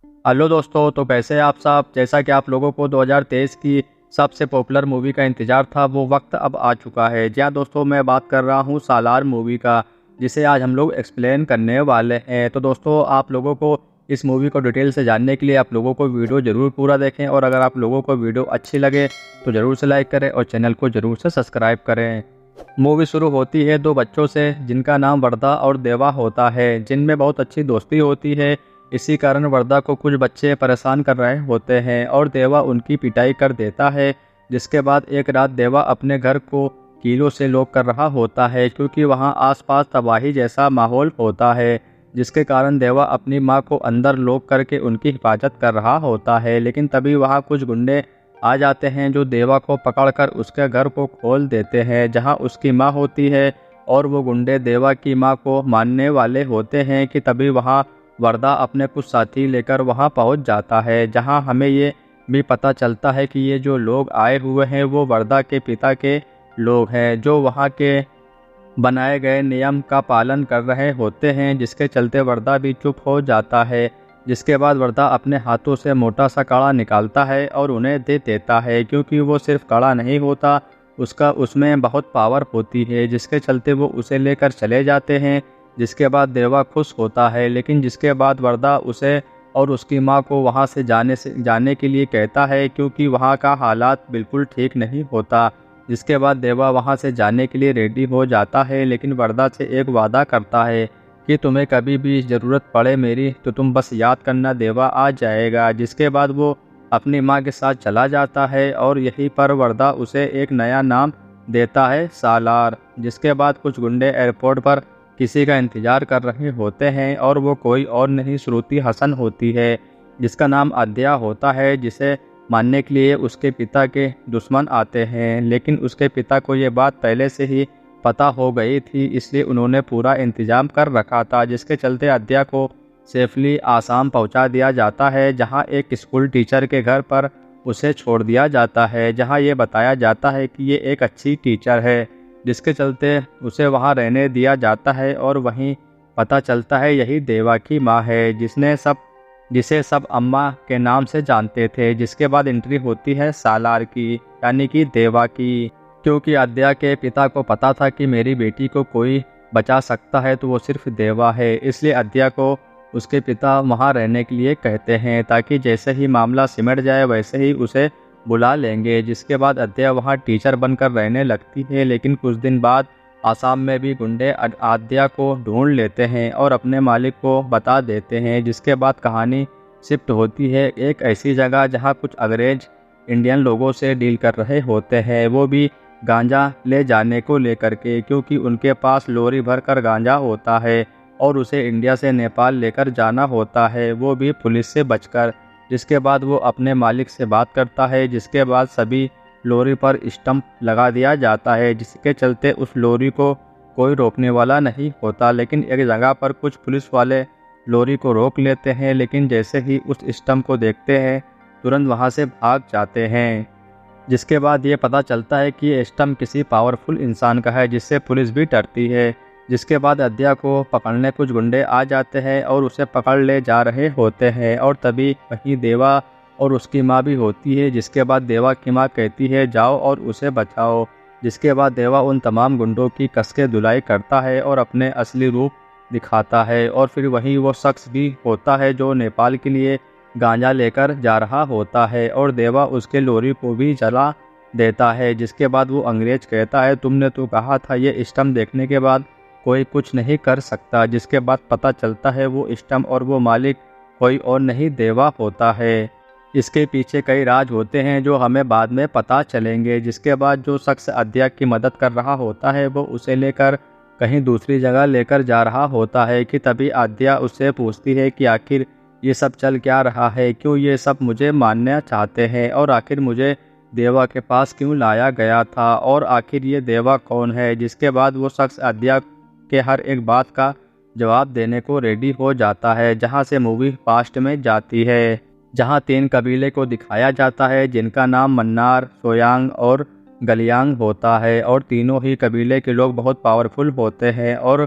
Hello दोस्तों, तो कैसे हैं आप सब। जैसा कि आप लोगों को 2023 की सबसे पॉपुलर मूवी का इंतज़ार था, वो वक्त अब आ चुका है। जी हाँ दोस्तों, मैं बात कर रहा हूँ सालार मूवी का, जिसे आज हम लोग एक्सप्लेन करने वाले हैं। तो दोस्तों, आप लोगों को इस मूवी को डिटेल से जानने के लिए आप लोगों को वीडियो ज़रूर पूरा देखें, और अगर आप लोगों को वीडियो अच्छी लगे तो ज़रूर से लाइक करें और चैनल को ज़रूर से सब्सक्राइब करें। मूवी शुरू होती है दो बच्चों से, जिनका नाम वर्दा और देवा होता है, जिनमें बहुत अच्छी दोस्ती होती है। इसी कारण वर्दा को कुछ बच्चे परेशान कर रहे होते हैं और देवा उनकी पिटाई कर देता है। जिसके बाद एक रात देवा अपने घर को कीलों से लॉक कर रहा होता है, क्योंकि वहां आसपास तबाही जैसा माहौल होता है। जिसके कारण देवा अपनी मां को अंदर लॉक करके उनकी हिफाजत कर रहा होता है, लेकिन तभी वहां कुछ गुंडे आ जाते हैं जो देवा को पकड़कर उसके घर को खोल देते हैं, जहां उसकी मां होती है। और वो गुंडे देवा की मां को मारने वाले होते हैं कि तभी वहां वर्दा अपने कुछ साथी लेकर वहां पहुंच जाता है, जहां हमें ये भी पता चलता है कि ये जो लोग आए हुए हैं वो वर्दा के पिता के लोग हैं, जो वहां के बनाए गए नियम का पालन कर रहे होते हैं। जिसके चलते वर्दा भी चुप हो जाता है। जिसके बाद वर्दा अपने हाथों से मोटा सा कड़ा निकालता है और उन्हें दे देता है, क्योंकि वो सिर्फ कड़ा नहीं होता, उसमें बहुत पावर होती है। जिसके चलते वो उसे लेकर चले जाते हैं। जिसके बाद देवा खुश होता है, लेकिन जिसके बाद वर्दा उसे और उसकी माँ को वहाँ से जाने के लिए कहता है, क्योंकि वहाँ का हालात बिल्कुल ठीक नहीं होता। जिसके बाद देवा वहाँ से जाने के लिए रेडी हो जाता है, लेकिन वर्दा से एक वादा करता है कि तुम्हें कभी भी ज़रूरत पड़े मेरी तो तुम बस याद करना, देवा आ जाएगा। जिसके बाद वो अपनी माँ के साथ चला जाता है और यहीं पर वर्दा उसे एक नया नाम देता है, सालार। जिसके बाद कुछ गुंडे एयरपोर्ट पर किसी का इंतजार कर रहे होते हैं, और वो कोई और नहीं श्रुति हसन होती है, जिसका नाम अद्या होता है, जिसे मानने के लिए उसके पिता के दुश्मन आते हैं। लेकिन उसके पिता को ये बात पहले से ही पता हो गई थी, इसलिए उन्होंने पूरा इंतजाम कर रखा था। जिसके चलते अद्या को सेफली आसाम पहुंचा दिया जाता है, जहां एक स्कूल टीचर के घर पर उसे छोड़ दिया जाता है, जहां ये बताया जाता है कि ये एक अच्छी टीचर है। जिसके चलते उसे वहां रहने दिया जाता है, और वहीं पता चलता है यही देवा की माँ है, जिसे सब अम्मा के नाम से जानते थे। जिसके बाद एंट्री होती है सालार की, यानी कि देवा की, क्योंकि अद्या के पिता को पता था कि मेरी बेटी को कोई बचा सकता है तो वो सिर्फ देवा है। इसलिए अद्या को उसके पिता वहाँ रहने के लिए कहते हैं, ताकि जैसे ही मामला सिमट जाए वैसे ही उसे बुला लेंगे। जिसके बाद अद्या वहाँ टीचर बनकर रहने लगती है, लेकिन कुछ दिन बाद आसाम में भी गुंडे आद्या को ढूंढ लेते हैं और अपने मालिक को बता देते हैं। जिसके बाद कहानी शिफ्ट होती है एक ऐसी जगह जहाँ कुछ अंग्रेज इंडियन लोगों से डील कर रहे होते हैं, वो भी गांजा ले जाने को लेकर के, क्योंकि उनके पास लोरी भर कर गांजा होता है और उसे इंडिया से नेपाल लेकर जाना होता है, वो भी पुलिस से बचकर। जिसके बाद वो अपने मालिक से बात करता है, जिसके बाद सभी लोरी पर स्टंप लगा दिया जाता है, जिसके चलते उस लोरी को कोई रोकने वाला नहीं होता। लेकिन एक जगह पर कुछ पुलिस वाले लोरी को रोक लेते हैं, लेकिन जैसे ही उस स्टंप को देखते हैं तुरंत वहां से भाग जाते हैं। जिसके बाद ये पता चलता है कि ये स्टंप किसी पावरफुल इंसान का है, जिससे पुलिस भी डरती है। जिसके बाद अद्या को पकड़ने कुछ गुंडे आ जाते हैं और उसे पकड़ ले जा रहे होते हैं, और तभी वहीं देवा और उसकी माँ भी होती है। जिसके बाद देवा की माँ कहती है जाओ और उसे बचाओ। जिसके बाद देवा उन तमाम गुंडों की कसके धुलाई करता है और अपने असली रूप दिखाता है, और फिर वहीं वो शख्स भी होता है जो नेपाल के लिए गांजा लेकर जा रहा होता है, और देवा उसके लोरी को भी जला देता है। जिसके बाद वो अंग्रेज कहता है तुमने तो कहा था ये स्टंप देखने के बाद कोई कुछ नहीं कर सकता। जिसके बाद पता चलता है वो स्टंप और वो मालिक कोई और नहीं देवा होता है। इसके पीछे कई राज होते हैं जो हमें बाद में पता चलेंगे। जिसके बाद जो शख्स अद्या की मदद कर रहा होता है वो उसे लेकर कहीं दूसरी जगह लेकर जा रहा होता है कि तभी अद्या उससे पूछती है कि आखिर ये सब चल क्या रहा है, क्यों ये सब मुझे मानना चाहते हैं, और आखिर मुझे देवा के पास क्यों लाया गया था, और आखिर ये देवा कौन है। जिसके बाद वो शख्स अद्या के हर एक बात का जवाब देने को रेडी हो जाता है। जहां से मूवी पास्ट में जाती है, जहां 3 कबीले को दिखाया जाता है, जिनका नाम मन्नार, सोयांग और गलियांग होता है, और तीनों ही कबीले के लोग बहुत पावरफुल होते हैं और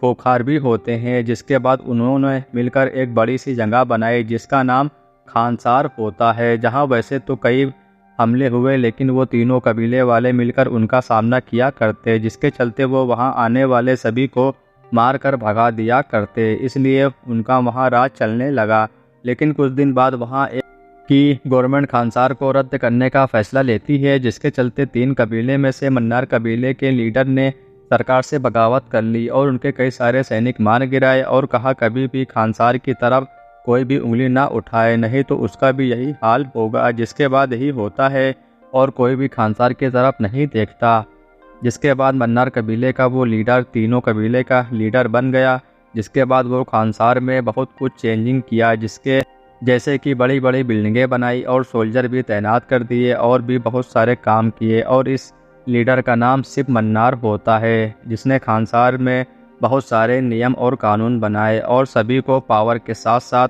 खूंखार भी होते हैं। जिसके बाद उन्होंने मिलकर एक बड़ी सी जगह बनाई जिसका नाम खानसार होता है, जहां वैसे तो कई हमले हुए लेकिन वो तीनों कबीले वाले मिलकर उनका सामना किया करते, जिसके चलते वो वहां आने वाले सभी को मार कर भगा दिया करते। इसलिए उनका वहां राज चलने लगा। लेकिन कुछ दिन बाद वहां एक की गवर्नमेंट खानसार को रद्द करने का फैसला लेती है, जिसके चलते 3 कबीले में से मन्नार कबीले के लीडर ने सरकार से बगावत कर ली और उनके कई सारे सैनिक मार गिराए और कहा कभी भी खानसार की तरफ कोई भी उंगली ना उठाए, नहीं तो उसका भी यही हाल होगा। जिसके बाद यही होता है और कोई भी खानसार की तरफ नहीं देखता। जिसके बाद मन्नार कबीले का वो लीडर तीनों कबीले का लीडर बन गया। जिसके बाद वो खानसार में बहुत कुछ चेंजिंग किया, जिसके जैसे कि बड़ी बड़ी बिल्डिंगें बनाई और सोल्जर भी तैनात कर दिए और भी बहुत सारे काम किए। और इस लीडर का नाम शिव मन्नार होता है, जिसने खानसार में बहुत सारे नियम और कानून बनाए और सभी को पावर के साथ साथ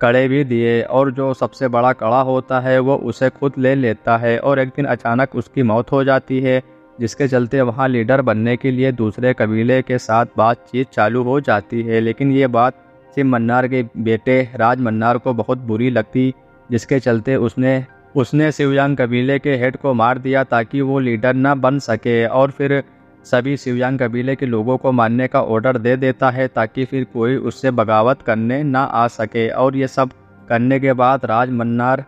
कड़े भी दिए। और जो सबसे बड़ा कड़ा होता है वो उसे खुद ले लेता है और एक दिन अचानक उसकी मौत हो जाती है, जिसके चलते वहाँ लीडर बनने के लिए दूसरे कबीले के साथ बातचीत चालू हो जाती है। लेकिन ये बात शिव मन्नार के बेटे राज मन्नार को बहुत बुरी लगती, जिसके चलते उसने शिवयांग कबीले के हेड को मार दिया ताकि वो लीडर न बन सके। और फिर सभी शिवयांग कबीले के लोगों को मारने का ऑर्डर दे देता है ताकि फिर कोई उससे बगावत करने ना आ सके। और ये सब करने के बाद राज मन्नार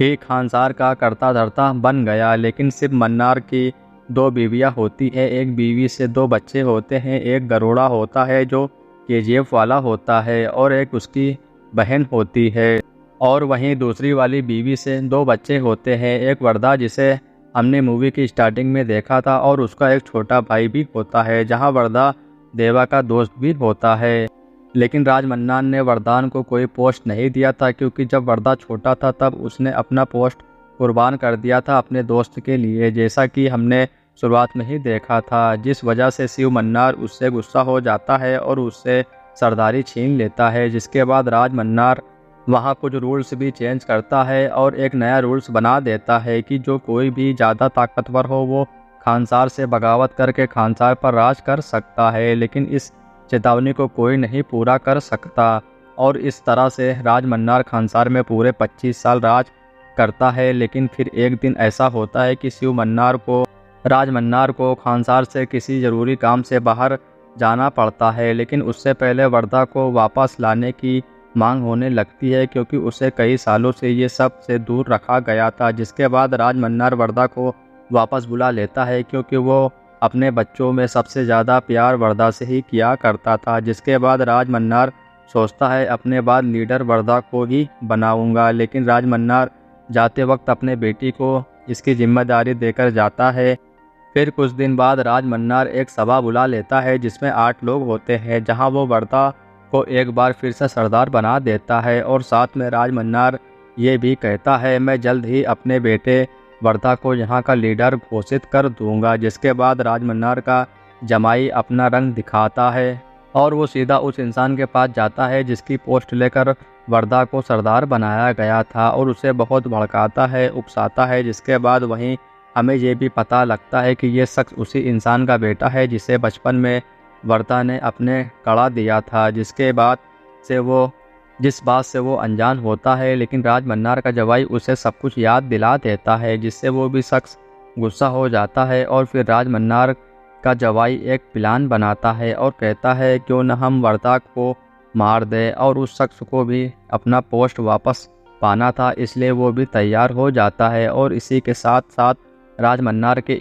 ही खानसार का करता धरता बन गया। लेकिन शिव मन्नार की 2 बीवियाँ होती है, एक बीवी से 2 बच्चे होते हैं। एक गरोड़ा होता है जो केजीएफ वाला होता है और एक उसकी बहन होती है। और वहीं दूसरी वाली बीवी से 2 बच्चे होते हैं, एक वरदा जिसे हमने मूवी की स्टार्टिंग में देखा था और उसका एक छोटा भाई भी होता है, जहां वरदा देवा का दोस्त भी होता है। लेकिन राज मन्नार ने वरदान को कोई पोस्ट नहीं दिया था, क्योंकि जब वरदा छोटा था तब उसने अपना पोस्ट कुर्बान कर दिया था अपने दोस्त के लिए, जैसा कि हमने शुरुआत में ही देखा था। जिस वजह से शिव मन्नार उससे गुस्सा हो जाता है और उससे सरदारी छीन लेता है। जिसके बाद राज मन्नार वहाँ कुछ रूल्स भी चेंज करता है और एक नया रूल्स बना देता है कि जो कोई भी ज़्यादा ताकतवर हो वो खानसार से बगावत करके खानसार पर राज कर सकता है, लेकिन इस चेतावनी को कोई नहीं पूरा कर सकता। और इस तरह से राज मन्नार खानसार में पूरे 25 साल राज करता है। लेकिन फिर एक दिन ऐसा होता है कि राज मन्नार को खानसार से किसी ज़रूरी काम से बाहर जाना पड़ता है, लेकिन उससे पहले वरदा को वापस लाने की मांग होने लगती है, क्योंकि उसे कई सालों से ये सब से दूर रखा गया था। जिसके बाद राज मन्नार वरदा को वापस बुला लेता है, क्योंकि वो अपने बच्चों में सबसे ज़्यादा प्यार वरदा से ही किया करता था। जिसके बाद राज मन्नार सोचता है अपने बाद लीडर वरदा को ही बनाऊंगा। लेकिन राज मन्नार जाते वक्त अपने बेटी को इसकी जिम्मेदारी देकर जाता है। फिर कुछ दिन बाद राज मन्नार एक सभा बुला लेता है जिसमें 8 लोग होते हैं, जहां वो वरदा को एक बार फिर से सरदार बना देता है। और साथ में राज मन्नार ये भी कहता है मैं जल्द ही अपने बेटे वरदा को यहाँ का लीडर घोषित कर दूंगा। जिसके बाद राज मन्नार का जमाई अपना रंग दिखाता है और वो सीधा उस इंसान के पास जाता है जिसकी पोस्ट लेकर वरदा को सरदार बनाया गया था और उसे बहुत भड़काता है, उकसाता है। जिसके बाद वहीं हमें ये भी पता लगता है कि ये शख्स उसी इंसान का बेटा है जिसे बचपन में वरदा ने अपने कड़ा दिया था, जिस बात से वो अनजान होता है। लेकिन राज मन्नार का जवाई उसे सब कुछ याद दिला देता है, जिससे वो भी शख्स गुस्सा हो जाता है। और फिर राज मन्नार का जवाई एक प्लान बनाता है और कहता है क्यों न हम वरदा को मार दे, और उस शख्स को भी अपना पोस्ट वापस पाना था, इसलिए वो भी तैयार हो जाता है। और इसी के साथ साथ राज मन्नार के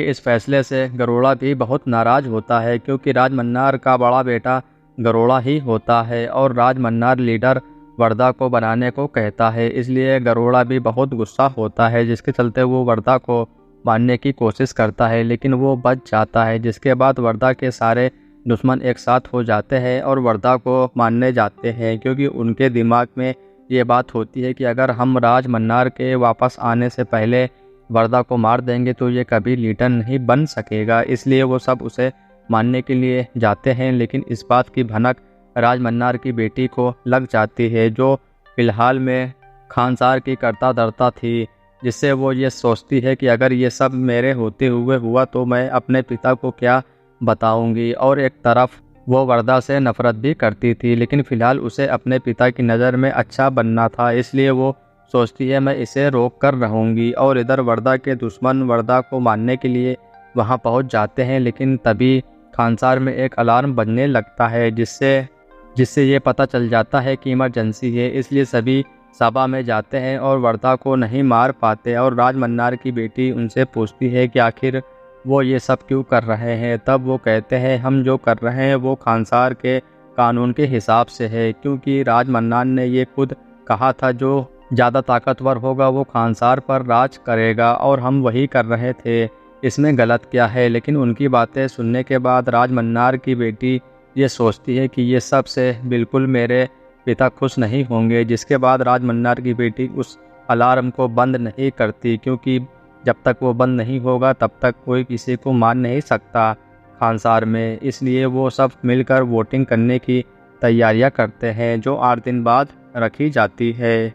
इस फैसले से गरोड़ा भी बहुत नाराज होता है, क्योंकि राज मन्नार का बड़ा बेटा गरोड़ा ही होता है और राज मन्नार लीडर वरदा को बनाने को कहता है। इसलिए गरोड़ा भी बहुत गुस्सा होता है, जिसके चलते वो वरदा को मारने की कोशिश करता है, लेकिन वो बच जाता है। जिसके बाद वरदा के सारे दुश्मन एक साथ हो जाते हैं और वरदा को मारने जाते हैं, क्योंकि उनके दिमाग में ये बात होती है कि अगर हम राज मन्नार के वापस आने से पहले वरदा को मार देंगे तो ये कभी लीडर नहीं बन सकेगा। इसलिए वो सब उसे मारने के लिए जाते हैं। लेकिन इस बात की भनक राज मन्नार की बेटी को लग जाती है, जो फिलहाल में खानसार की करता धरता थी, जिससे वो ये सोचती है कि अगर ये सब मेरे होते हुए हुआ तो मैं अपने पिता को क्या बताऊंगी। और एक तरफ वो वर्दा से नफरत भी करती थी, लेकिन फिलहाल उसे अपने पिता की नज़र में अच्छा बनना था, इसलिए वो सोचती है मैं इसे रोक कर रहूंगी। और इधर वर्दा के दुश्मन वर्दा को मारने के लिए वहां पहुंच जाते हैं, लेकिन तभी खानसार में एक अलार्म बजने लगता है जिससे जिससे ये पता चल जाता है कि इमरजेंसी है। इसलिए सभी सभा में जाते हैं और वर्दा को नहीं मार पाते। और राज मन्नार की बेटी उनसे पूछती है कि आखिर वो ये सब क्यों कर रहे हैं। तब वो कहते हैं हम जो कर रहे हैं वो खानसार के कानून के हिसाब से है, क्योंकि राज मन्नार ने ये खुद कहा था जो ज़्यादा ताकतवर होगा वो खानसार पर राज करेगा, और हम वही कर रहे थे, इसमें गलत क्या है। लेकिन उनकी बातें सुनने के बाद राज मन्नार की बेटी ये सोचती है कि ये सब से बिल्कुल मेरे पिता खुश नहीं होंगे। जिसके बाद राज मन्नार की बेटी उस अलार्म को बंद नहीं करती, क्योंकि जब तक वो बंद नहीं होगा तब तक कोई किसी को मार नहीं सकता खानसार में। इसलिए वो सब मिलकर वोटिंग करने की तैयारियां करते हैं, जो 8 दिन बाद रखी जाती है,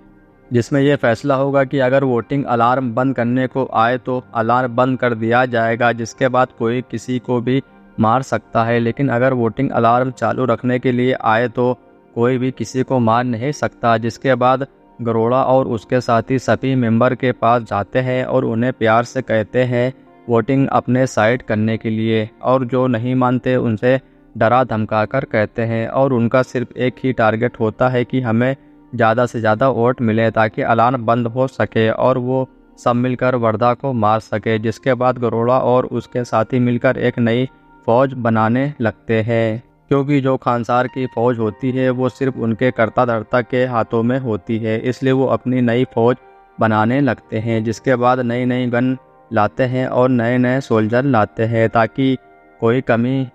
जिसमें यह फैसला होगा कि अगर वोटिंग अलार्म बंद करने को आए तो अलार्म बंद कर दिया जाएगा, जिसके बाद कोई किसी को भी मार सकता है। लेकिन अगर वोटिंग अलार्म चालू रखने के लिए आए तो कोई भी किसी को मार नहीं सकता। जिसके बाद गरोड़ा और उसके साथी सभी मेंबर के पास जाते हैं और उन्हें प्यार से कहते हैं वोटिंग अपने साइड करने के लिए, और जो नहीं मानते उनसे डरा धमका कर कहते हैं। और उनका सिर्फ एक ही टारगेट होता है कि हमें ज़्यादा से ज़्यादा वोट मिले ताकि अलार्म बंद हो सके और वो सब मिलकर वर्दा को मार सके। जिसके बाद गरोड़ा और उसके साथी मिलकर एक नई फौज बनाने लगते हैं, क्योंकि जो खानसार की फ़ौज होती है वो सिर्फ उनके कर्ता धर्ता के हाथों में होती है, इसलिए वो अपनी नई फ़ौज बनाने लगते हैं। जिसके बाद नई नई गन लाते हैं और नए नए सोल्जर लाते हैं ताकि कोई कमी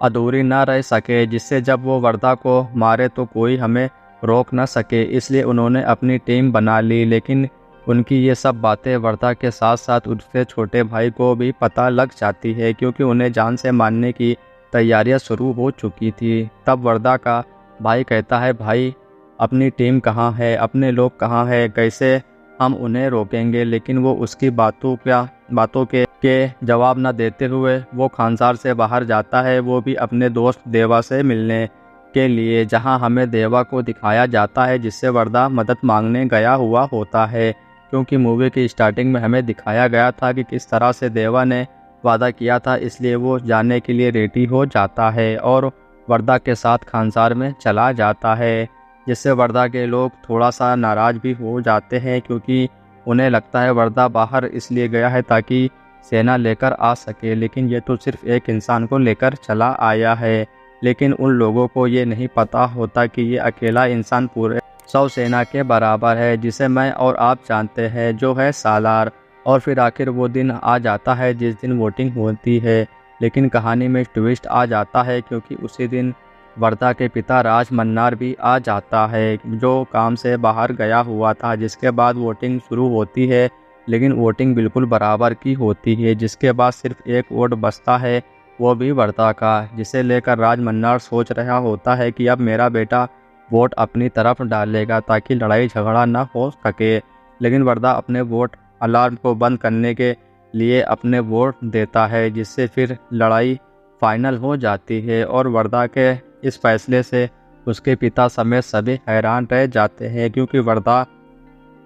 अधूरी ना रह सके, जिससे जब वो वर्दा को मारे तो कोई हमें रोक ना सके। इसलिए उन्होंने अपनी टीम बना ली। लेकिन उनकी ये सब बातें वर्दा के साथ साथ उसके छोटे भाई को भी पता लग जाती है, क्योंकि उन्हें जान से मारने की तैयारियां शुरू हो चुकी थी। तब वर्दा का भाई कहता है भाई अपनी टीम कहाँ है, अपने लोग कहाँ हैं, कैसे हम उन्हें रोकेंगे। लेकिन वो उसकी बातों के जवाब न देते हुए वो खानसार से बाहर जाता है, वो भी अपने दोस्त देवा से मिलने के लिए, जहां हमें देवा को दिखाया जाता है जिससे वर्दा मदद मांगने गया हुआ होता है। क्योंकि मूवी की स्टार्टिंग में हमें दिखाया गया था कि किस तरह से देवा ने वादा किया था, इसलिए वो जाने के लिए रेडी हो जाता है और वर्दा के साथ खानसार में चला जाता है, जिससे वर्दा के लोग थोड़ा सा नाराज़ भी हो जाते हैं, क्योंकि उन्हें लगता है वर्दा बाहर इसलिए गया है ताकि सेना लेकर आ सके, लेकिन ये तो सिर्फ एक इंसान को लेकर चला आया है। लेकिन उन लोगों को ये नहीं पता होता कि ये अकेला इंसान पूरे 100 सेना के बराबर है, जिसे मैं और आप जानते हैं, जो है सालार। और फिर आखिर वो दिन आ जाता है जिस दिन वोटिंग होती है, लेकिन कहानी में ट्विस्ट आ जाता है, क्योंकि उसी दिन वर्दा के पिता राज मन्नार भी आ जाता है, जो काम से बाहर गया हुआ था। जिसके बाद वोटिंग शुरू होती है, लेकिन वोटिंग बिल्कुल बराबर की होती है। जिसके बाद सिर्फ एक वोट बचता है, वो भी वर्दा का, जिसे लेकर राज मन्नार सोच रहा होता है कि अब मेरा बेटा वोट अपनी तरफ डालेगा ताकि लड़ाई झगड़ा न हो सके। लेकिन वर्दा अपने वोट अलार्म को बंद करने के लिए अपने वोट देता है, जिससे फिर लड़ाई फाइनल हो जाती है। और वर्दा के इस फैसले से उसके पिता समेत सभी हैरान रह जाते हैं, क्योंकि वर्दा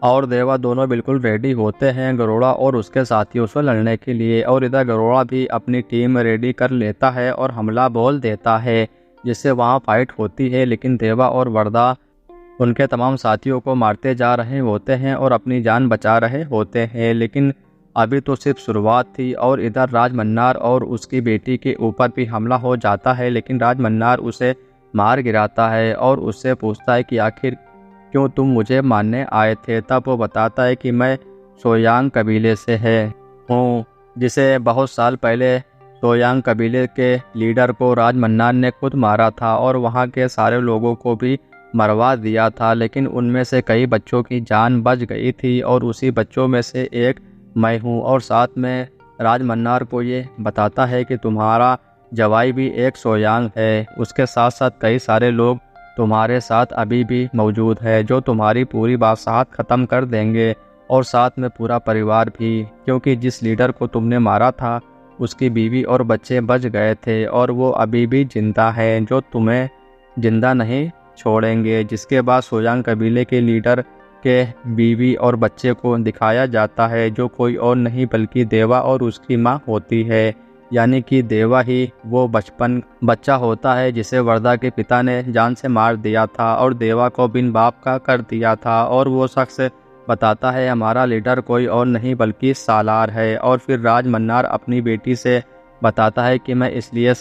और देवा दोनों बिल्कुल रेडी होते हैं गरोड़ा और उसके साथियों से लड़ने के लिए। और इधर गरोड़ा भी अपनी टीम रेडी कर लेता है और हमला बोल देता है, जिससे वहां फाइट होती है। लेकिन देवा और वर्दा उनके तमाम साथियों को मारते जा रहे होते हैं और अपनी जान बचा रहे होते हैं। लेकिन अभी तो सिर्फ शुरुआत थी। और इधर राज मन्नार और उसकी बेटी के ऊपर भी हमला हो जाता है, लेकिन राज मन्नार उसे मार गिराता है और उससे पूछता है कि आखिर क्यों तुम मुझे मारने आए थे। तब वो बताता है कि मैं सोयांग कबीले से हूँ, जिसे बहुत साल पहले सोयांग कबीले के लीडर को राज मन्नार ने खुद मारा था और वहाँ के सारे लोगों को भी मरवा दिया था। लेकिन उनमें से कई बच्चों की जान बच गई थी और उसी बच्चों में से एक मैं हूँ। और साथ में राज मन्नार को ये बताता है कि तुम्हारा जवाई भी एक सोयांग है, उसके साथ साथ कई सारे लोग तुम्हारे साथ अभी भी मौजूद है जो तुम्हारी पूरी बादशाहत ख़त्म कर देंगे, और साथ में पूरा परिवार भी, क्योंकि जिस लीडर को तुमने मारा था उसकी बीवी और बच्चे बच गए थे और वो अभी भी जिंदा है, जो तुम्हें जिंदा नहीं छोड़ेंगे। जिसके बाद सोयांग कबीले के लीडर के बीवी और बच्चे को दिखाया जाता है, जो कोई और नहीं बल्कि देवा और उसकी माँ होती है। यानी कि देवा ही वो बचपन बच्चा होता है जिसे वर्दा के पिता ने जान से मार दिया था और देवा को बिन बाप का कर दिया था। और वो शख्स बताता है हमारा लीडर कोई और नहीं बल्कि सालार है। और फिर राज मन्नार अपनी बेटी से बताता है कि मैं इसलिए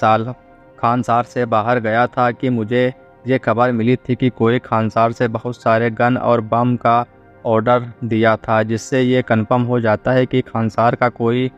खानसार से बाहर गया था कि मुझे ये खबर मिली थी कि कोई खानसार से बहुत सारे गन और बम का ऑर्डर दिया था, जिससे ये कन्फर्म हो जाता है कि खानसार का कोई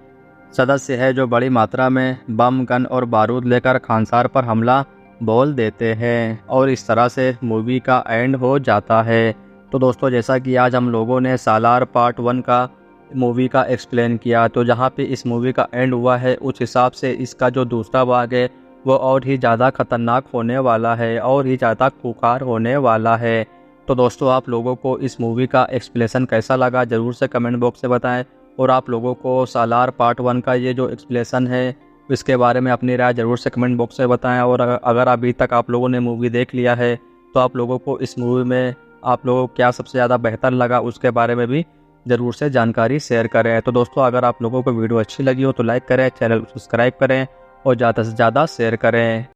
सदस्य है जो बड़ी मात्रा में बम गन और बारूद लेकर खानसार पर हमला बोल देते हैं। और इस तरह से मूवी का एंड हो जाता है। तो दोस्तों, जैसा कि आज हम लोगों ने सालार पार्ट 1 का मूवी का एक्सप्लेन किया, तो जहाँ पे इस मूवी का एंड हुआ है उस हिसाब से इसका जो दूसरा भाग है वो और ही ज़्यादा खतरनाक होने वाला है और ही ज़्यादा खूंखार होने वाला है। तो दोस्तों, आप लोगों को इस मूवी का एक्सप्लेनेशन कैसा लगा ज़रूर से कमेंट बॉक्स से बताएं। और आप लोगों को सालार पार्ट 1 का ये जो एक्सप्लेनेशन है इसके बारे में अपनी राय ज़रूर से कमेंट बॉक्स से बताएं। और अगर अभी तक आप लोगों ने मूवी देख लिया है तो आप लोगों को इस मूवी में आप लोगों को क्या सबसे ज़्यादा बेहतर लगा उसके बारे में भी ज़रूर से जानकारी शेयर करें। तो दोस्तों, अगर आप लोगों को वीडियो अच्छी लगी हो तो लाइक करें, चैनल को सब्सक्राइब करें और ज़्यादा से ज़्यादा शेयर करें।